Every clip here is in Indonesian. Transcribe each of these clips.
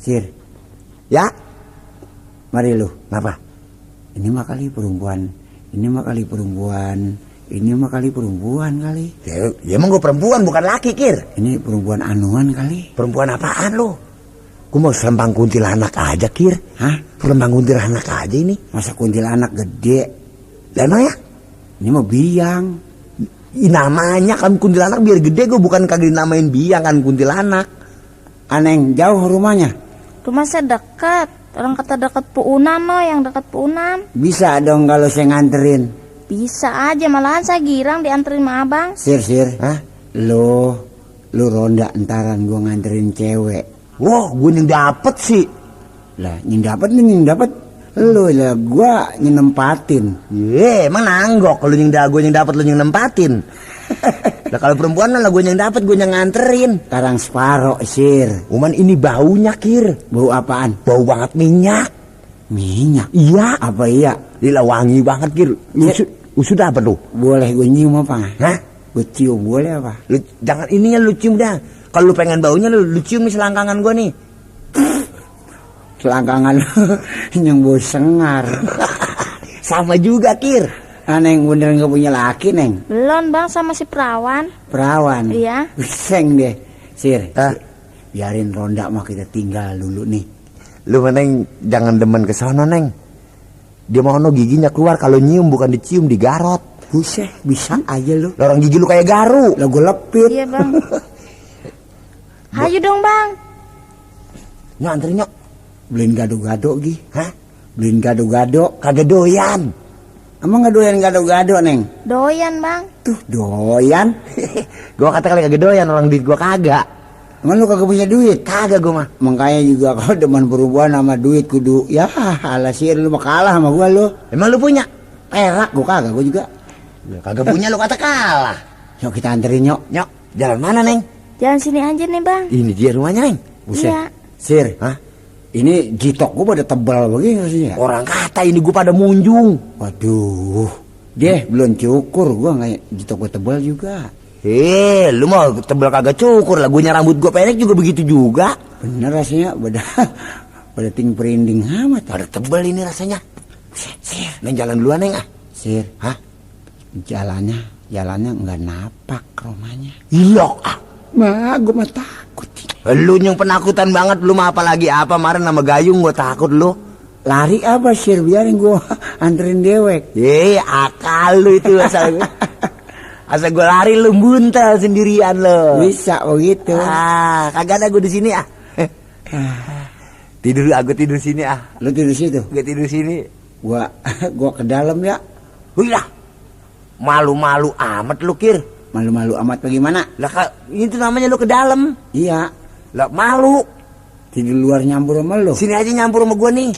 Sir. Ya? Mari lu. Kenapa? Ini mah kali perempuan. Ini mah kali perempuan. Ini mah kali perempuan kali. Ya emang gue perempuan bukan laki, Kir. Ini perempuan anuan kali. Perempuan apaan lu? Gue mau selempang kuntilanak aja, Kir. Hah? Selempang kuntilanak aja ini. Masa kuntilanak gede? Lah emang ya? Ini mah biang. Namanya kan kuntilanak biar gede, gue bukan kagak dinamain biang kan kuntilanak. Aneng jauh rumahnya? Rumah saya dekat. Orang kata dekat Puunan loh, yang dekat Puunan. Bisa dong kalau saya nganterin. Bisa aja, malahan saya girang dianterin sama abang. Sir. Hah? Lu ronda entaran gua nganterin cewek. Wah, gue yang dapet sih. Lah, yang dapet. Lu lah gua nyenempatin. Ye, emang nanggok kalau yang gue yang dapet lu yang nempatin. Lah kalau perempuan lah gue yang dapet, gue yang nganterin. Sekarang separo, Sir. Cuman ini baunya, Kir. Bau apaan? Bau banget minyak. Minyak? Iya. Apa iya? Gila wangi banget, Kir. Sudah apa lu? Boleh gue nyium apa? Hah? Gue cium boleh apa? Lu jangan ininya lu cium dah. Kalau lu pengen baunya lu cium nih selangkangan gue nih. Selangkangan yang bau sengar. Sama juga, Kir. Neng bener gak punya laki, Neng? Belum bang, sama si perawan. Perawan? Iya. Biseng deh. Sir, Hah? biarin ronda mah kita tinggal dulu nih. Lu Neng jangan demen ke sono, Neng. Dia mau giginya keluar, kalau nyium bukan dicium, digarot. Buset, bisa aja lu. Orang gigi lu kayak garu. Lah gue lepit. Iya bang. Hayu dong bang. Nyok anterin nyok. Beliin gado-gado Gi. Hah? Beliin gado-gado. Kagak doyan. Emang gak doyan gado-gado, Neng? Doyan bang. Tuh doyan. Gua kata kali kagak doyan, orang duit gua kagak. Emang lu kagak punya duit? Kagak gua mah. Makanya juga kalau demen perempuan sama duit kudu. Ya alah Sir, lu mah kalah sama gua lu. Emang lu punya? Perak gua kagak, gua juga. Ya, kagak punya lu kata kalah. Yuk kita anterin yuk. Nyok, jalan mana, Neng? Jalan sini aja nih bang. Ini dia rumahnya, Neng. Buset. Iya. Sir, Hah? ini jitok gua pada tebal begini rasanya. Orang kata ini gua pada munjung. Waduh. Deh, belum cukur gua nggak jitok gua tebal juga. Lu mau tebal kagak cukur lah. Gua rambut gua pendek juga begitu juga. Bener rasanya pada ting perinding amat. Pada tebal ini rasanya. Sir, Neng jalan duluan, Neng ah. Sir, Hah? jalannya nggak napak rumahnya. Iya ah. Mah, gua mah takut. Lu yang penakutan banget, lu mah apalagi apa kemarin sama Gayung gua takut lu. Lari apa Sir, biarin gua anterin dewek. Akal lu itu asal. Asal gua lari lu buntal sendirian lu. Bisa begitu. Kagak ada gua di sini ah. Tidur aku tidur sini ah. Lu tidur situ. Gua tidur sini. Gua ke dalam ya. Wih malu-malu amat lu Kir. Malu-malu amat bagaimana? Lah itu namanya lu ke dalam. Iya. Lah malu. Tidur luar nyampur sama lu. Sini aja nyampur sama gua nih.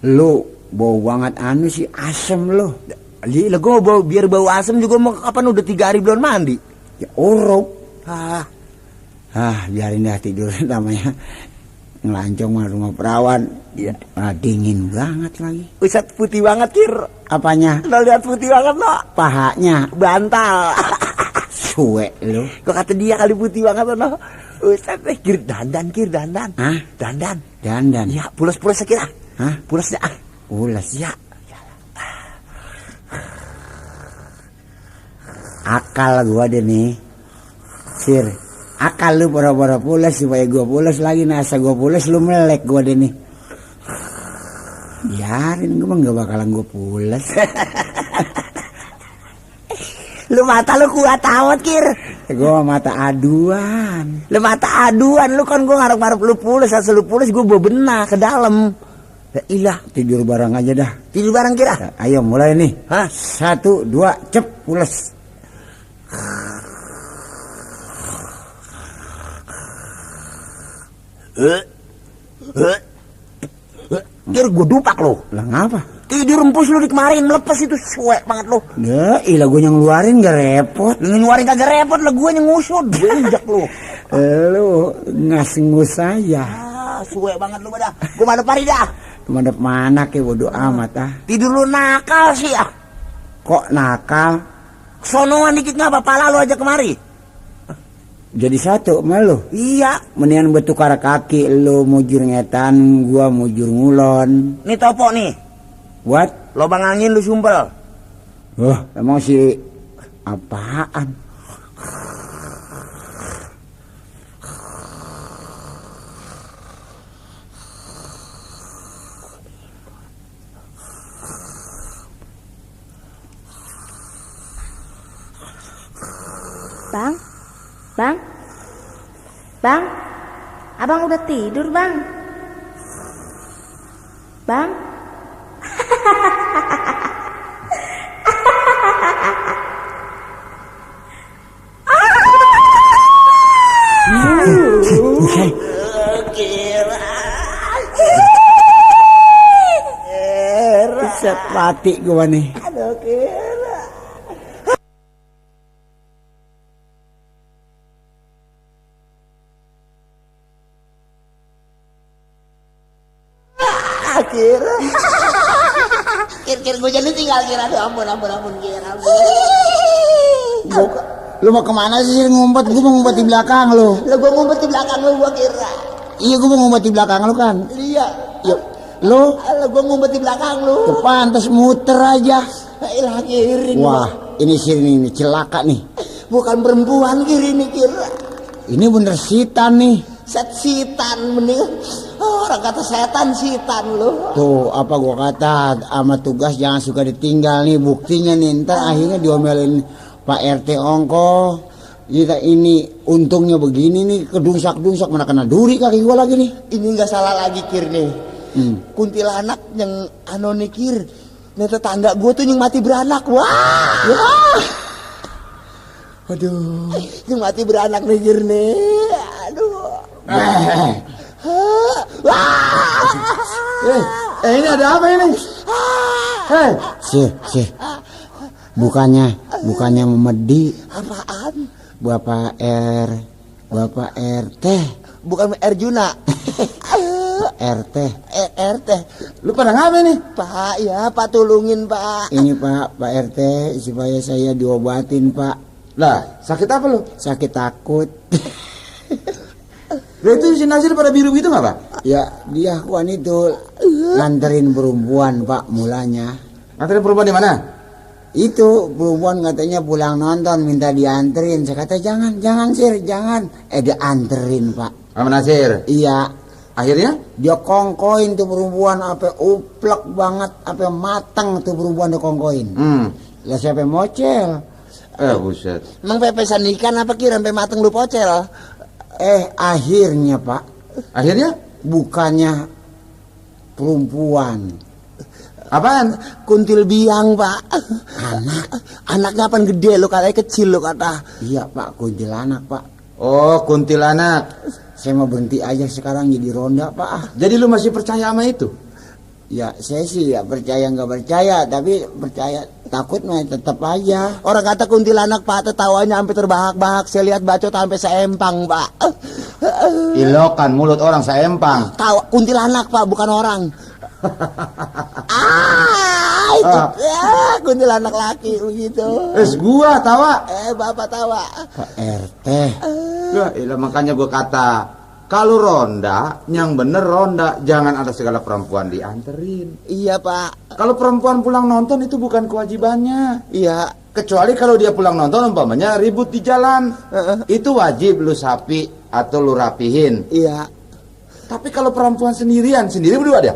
Lu bau banget anu sih, asem lu. Lah gua bau, biar bau asem juga mau kapan udah 3 hari belum mandi. Ya orok. Ah, biarin dah tidur namanya. Ngelancong mah rumah perawan. iya. Dingin banget lagi. Ustad putih banget Kir. Apanya? Lo lihat putih banget lo. Pahanya Bantal. suwe lu. Kok kata dia kali putih banget lo. Ustad Kir dandan Kir dandan. Hah? Dandan. Dandan. Ya pulas-pulas Kir ah. Hah? Pulasnya ah. Ulas ya. Akal gua deh nih. Sir, akal lu pura-pura pulas supaya gua pulas lagi. Nasa gua pulas lu melek gua deh nih. Biarin gua mah gak bakalan gua pulas. Lu mata lu kuat amat Kir. Gua mata aduan. Lu mata aduan lu kan gua ngarep-ngarep lu pulas. Asal lu pulas gua bawa benah ke dalam. Ya ilah. Tidur bareng aja dah. Tidur bareng Kir ah. Ayo mulai nih. Hah? 1, 2, cep pulas. Kir gue dupak lo. Lah ngapa? Tidur empus lu di kemarin melepas itu suek banget lo. Ya ilah gua yang ngeluarin gak repot. Lu ngeluarin kagak repot lah, gue yang ngusut. Gue injak lu. Lu ngasih saya. Suek banget lu pada. Gue mana pari dah. Mandap mana ke bodo amat ah. Tidur lu nakal sih ah. Kok nakal? Sonoan dikit ngapa pala lu aja kemari. Jadi satu sama lu. Iya. Mendingan bertukar kaki, lu mujur ngetan, gua mujur ngulon. Nih topo nih. Buat? Lobang angin lu sumpel. Wah, emang si apaan? Bang, bang, bang, abang udah tidur bang, bang. Set mati gua nih. Aduh, kira. Kira. Kira gue jadi tinggal kira. Aduh, ampun kira. Lu mau kemana sih ngumpet? Gua mau ngumpet di belakang lu. Lah gua ngumpet di belakang lu gua kira. Iya, gua mau ngumpet di belakang lu kan. Iya. Yuk, lu Lah gua ngumpet di belakang lu. pantas muter aja. Ilah kiri. Wah, ini sini nih celaka nih. Bukan perempuan kiri nih kira. Ini bener sitan nih. Setan mending. Orang kata setan sitan lu. Tuh, apa gua kata sama tugas jangan suka ditinggal nih. Buktinya nih, ntar akhirnya diomelin Pak RT ongko. Kita ini untungnya begini nih, kedungsak-dungsak mana kena duri kaki gua lagi nih. Ini nggak salah lagi kir nih. Kuntilanak yang nih kir. Nih tetangga gua tuh yang mati beranak. Wah. Aduh, yang mati beranak nih kir nih. Aduh. Ini ada apa ini? Sih. Bukannya memedi. Apaan? Bapak RT. Bukan Erjuna. RT. RT. Lu pada ngapain nih? Pak, ya Pak tulungin Pak. Ini Pak RT supaya saya diobatin Pak. Lah, sakit apa lu? Sakit takut. Lah itu si Nasir pada biru gitu nggak, Pak? Ya dia kawan itu nganterin perempuan Pak mulanya. Nganterin perempuan di mana? Itu perempuan katanya pulang nonton minta dianterin. Saya kata jangan Sir, jangan. Dia anterin Pak. Sama Nasir. Iya. Akhirnya? Dia kongkoin tuh perempuan apa uplek banget, apa matang tuh perempuan dia kongkoin. Lah siapa yang mocel? Buset. Emang pepesan ikan apa kira sampai mateng lu pocel? Akhirnya Pak. Akhirnya? Bukannya perempuan. Apaan? Kuntil biang Pak. Anaknya apaan gede lo katanya kecil lo kata. Iya Pak, kuntilanak Pak. Oh, kuntilanak. Saya mau berhenti aja sekarang jadi ronda Pak. Jadi lu masih percaya sama itu? Ya saya sih ya percaya nggak percaya, tapi percaya takut mah tetap aja. Orang kata kuntilanak Pak, tertawanya sampai terbahak-bahak. Saya lihat bacot sampai seempang Pak. Ilokan mulut orang seempang. Tahu kuntilanak Pak, bukan orang. Itu kuntilanak laki begitu. Gua tawa. Bapak tawa. Pak RT. Lah, makanya gua kata, kalau ronda, yang bener ronda, jangan ada segala perempuan dianterin. Iya Pak. Kalau perempuan pulang nonton itu bukan kewajibannya. Iya. Kecuali kalau dia pulang nonton umpamanya ribut di jalan. Itu wajib lu sapi atau lu rapihin. Iya. Tapi kalau perempuan sendirian, sendiri berdua dia?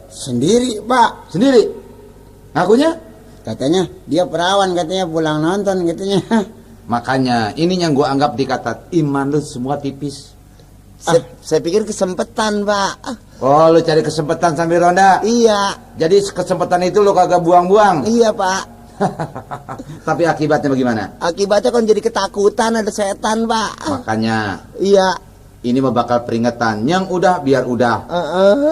Sendiri Pak. Sendiri. Ngakunya? Katanya dia perawan, katanya pulang nonton katanya. Makanya ini yang gua anggap dikata iman lu semua tipis. Saya pikir kesempetan Pak. Oh, lu cari kesempatan sambil ronda? Iya. Jadi kesempatan itu lu kagak buang-buang? Iya Pak. Tapi akibatnya bagaimana? Akibatnya kan jadi ketakutan, ada setan Pak. Makanya Iya. ini mah bakal peringatan. Yang udah biar udah.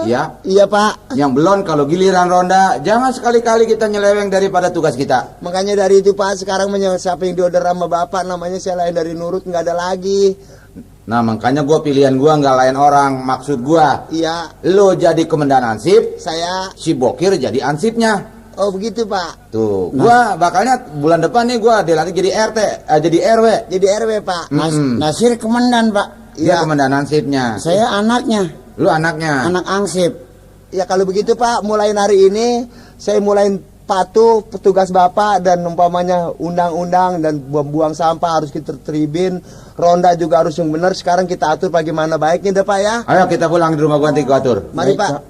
Ya. Iya Pak. Yang belum kalau giliran ronda, jangan sekali-kali kita nyeleweng daripada tugas kita. Makanya dari itu Pak, sekarang siapa yang diorder sama Bapak, namanya saya lain dari nurut, nggak ada lagi. Nah, makanya gua pilihan gua nggak lain orang. Maksud gua, Iya. lo jadi komandan ansip, Saya. si Bokir jadi ansipnya. Oh begitu Pak. Tuh, gua bakalnya bulan depan nih gua dilantik jadi RT, jadi RW. Jadi RW Pak. Nasir komandan, Pak. Dia Iya. komandan ansipnya. Saya anaknya, Lu anaknya. anak ansip. Ya kalau begitu Pak, mulai hari ini saya mulai patuh petugas Bapak dan umpamanya undang-undang dan buang sampah harus kita tertibin, ronda juga harus yang benar. Sekarang kita atur bagaimana baiknya deh Pak ya. Ayo kita pulang di rumah gua nanti gua atur. Mari Baik, Pak. Pak.